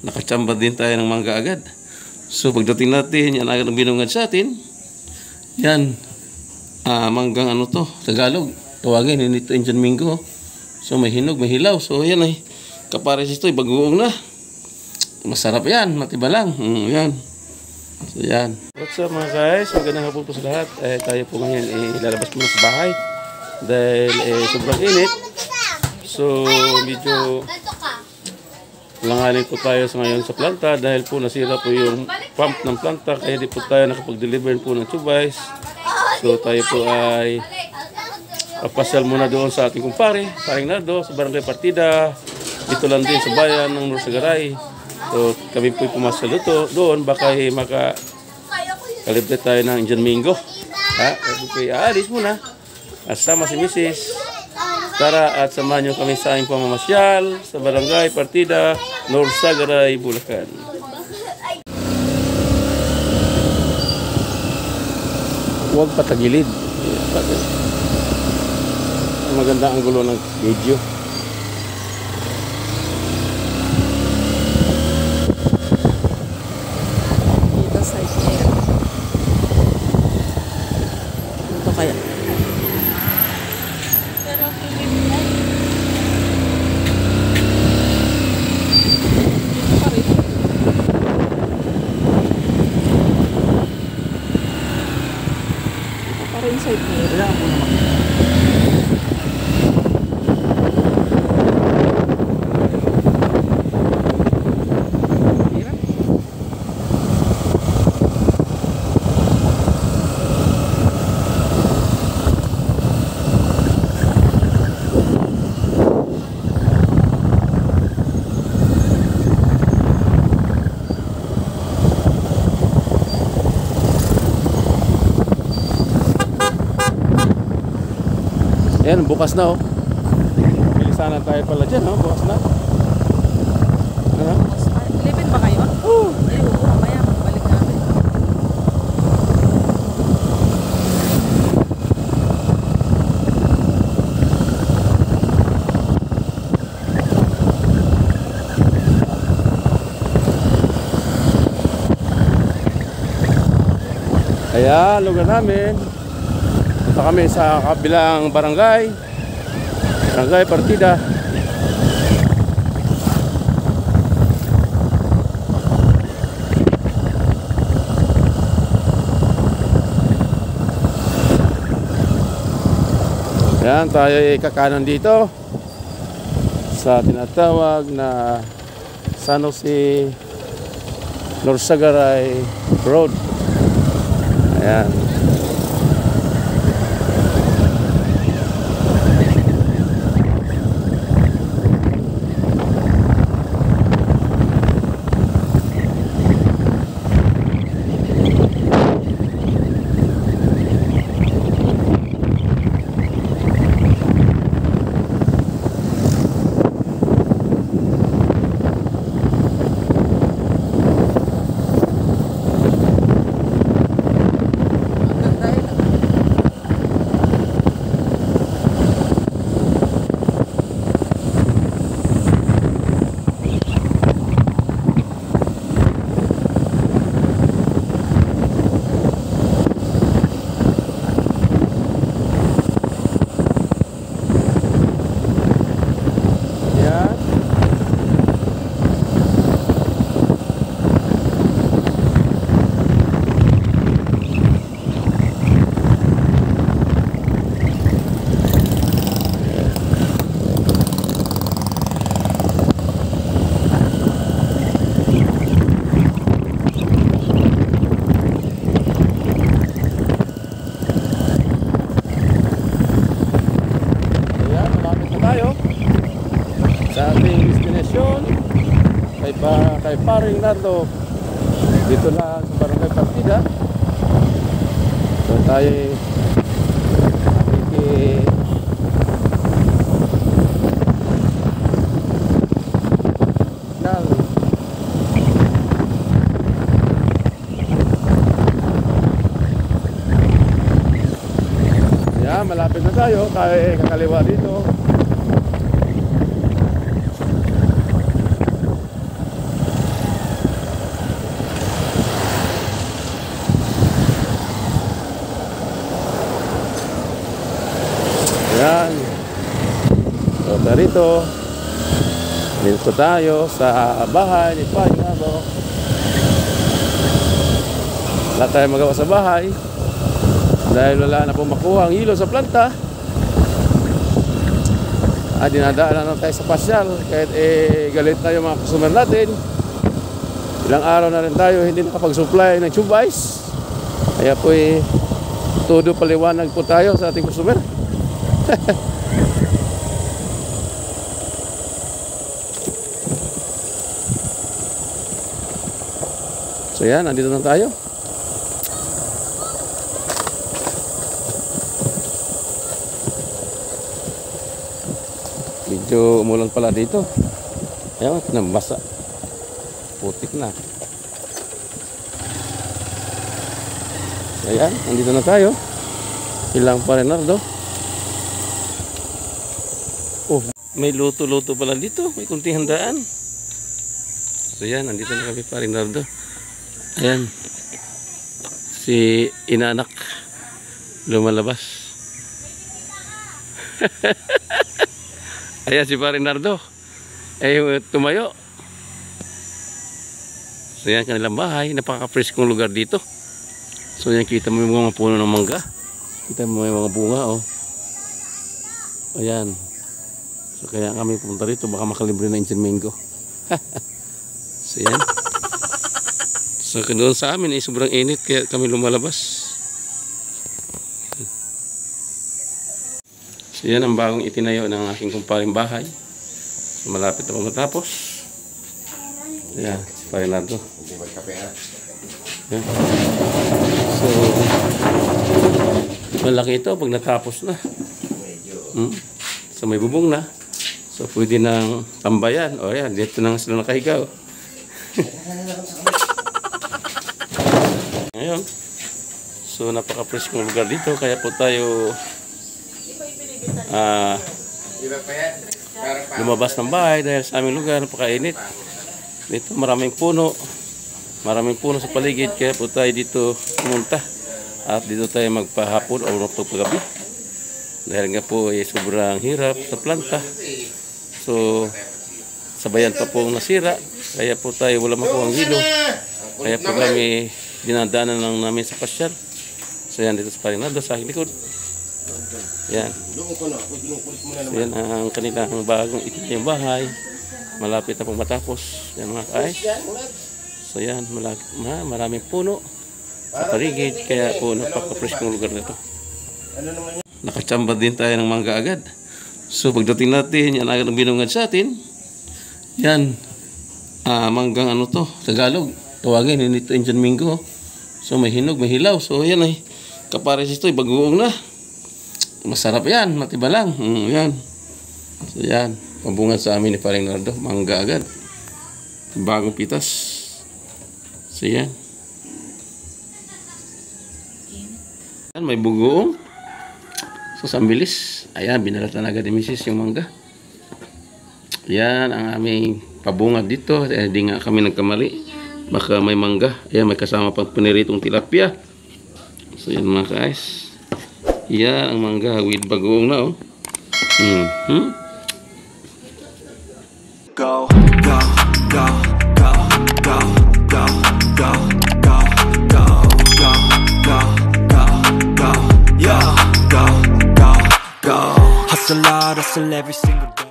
nakachamba din tayo ng mangga agad. So pagdating natin, yan agad ang binungad sa atin. Yan, manggang ano to, Tagalog. Tawagin, ito Indian Mingo. So may hinog, may hilaw. So yan ay, kapares ito, bagoong na. Masarap yan, matiba lang. Yan. So yan. What's up mga guys? Magandang hapon po sa lahat. Tayo po ngayon lalabas muna sa bahay. Dahil sobrang init. So medyo langanin po tayo sa ngayon sa planta. Dahil po nasira po yung pump ng planta. Kaya di po tayo nakapag-deliver po ng tubais. So tayo po ay papasyal muna doon sa ating kumpare, Paring Nardo, sa Barangay Partida. Dito lang din sa bayan ng Norsagaray. So kami po pumasal doon, baka maka-celebrate tayo ng Indian Mingo. Kami po aalis muna. At sama si Mrs. Tara at samahan nyo kami sa aming pamamasyal sa Barangay Partida, Norsagaray, Bulacan. Huwag patagilid. Maganda ang gulo ng video. Dito sa isip. Ito kaya. Pero kinibilan. Dito pa rin. Ito pa rin sa isip. Kailangan po naman. Ayan, bukas na oh. Bilisanan tayo pala dyan, oh. Bukas na. Ano? 11 ba kayo? Oo. Mamaya balik natin. Kaya, lugar namin. Punta kami sa kabilang barangay Partida. Yan, tayo ay kakanan dito sa tinatawag na San Jose Norsagaray Road. Ayan. Sa ating destination kay Paring Nardo dito lang sa Barangay Partida. So tayo malapit na tayo, kakaliwa dito. rito. Dito tayo sa bahay ni Paring Nardo. Wala tayong magawa sa bahay dahil wala na pong makuha ang hilo sa planta. Dinadaanan na tayo sa pasyal kahit galit na yung mga customer natin. Ilang araw na rin tayo hindi nakapag-supply ng tube ice. Kaya po todo paliwanag po tayo sa ating customer. So yan, nandito na tayo. Medyo umulan pala dito. Ayan, nabasa. Putik na. So ayan, nandito na tayo. Ilang Paring Nardo. Oh, may luto-luto pala dito. May kunting handaan. So ayan, nandito na kami Paring Nardo. Ayan. Si inanak lumalabas. Ayan si Paring Nardo. Tumayo. So yan kanilang bahay. Napaka-fresh kong lugar dito. So yan kita mo yung mga puno ng mangga. Kita mo yung mga bunga oh. Ayan. So kaya kami pumunta rito. Baka makalibre na Insan Mingo. So yan. So doon sa amin sobrang init. Kaya kami lumalabas. So yan ang bagong itinayo ng aking kumparing bahay. So, malapit na po matapos. Yan, si Paring Nardo. Yan. So malaki ito pag natapos na. So may bubong na. So pwede nang tambayan. O yan, dito na sila nakahiga. Ngayon. So napaka-fresh ng lugar dito. Kaya po tayo lumabas ng bahay dahil sa aming lugar napakainit. Dito maraming puno sa paligid, kaya po tayo dito pumunta at dito tayo magpahapon o magpagabi dahil nga po sobrang hirap sa planta. So sabayan pa pong nasira, kaya po tayo wala makuha ang hilo, kaya po kami dinadaanan lang namin sa pasyal. So yan, dito sa Paring Nardo sa aking likod. Yan. So yan ang kanilang bagong itinayong bahay. Malapit na pong matapos. Yan mga ka-ice. So yan, maraming puno sa paligid. Kaya po napaka-fresh ng lugar na ito. Nakachamba din tayo ng mangga agad. So pagdating natin, yan agad ang binungad sa atin. Yan. Manggang ano to, Tagalog. Tawagin, ito Insan Mingo. So may hinog, may hilaw. So yan ay kapares ito, bagoong na. Masarap yan, matiba lang. Yan. So yan, pabungad sa amin ni Paring Nardo, mangga agad. Bagong pitas. So yan. Yan, may bugoong. So sambilis. Ayan, binalatan agad ni Mrs. yung mangga. Yan ang aming pabungad dito. Di nga kami nagkamali. Baka may mangga. Ayan, may kasama pang piniritong tilapia. So yan mga guys. Yan ang mangga with bagoong na oh. Go, go, go, go, go, go, go, go, go, go, go, go, go, yeah, go, go, go. Hustle hard, hustle every single day.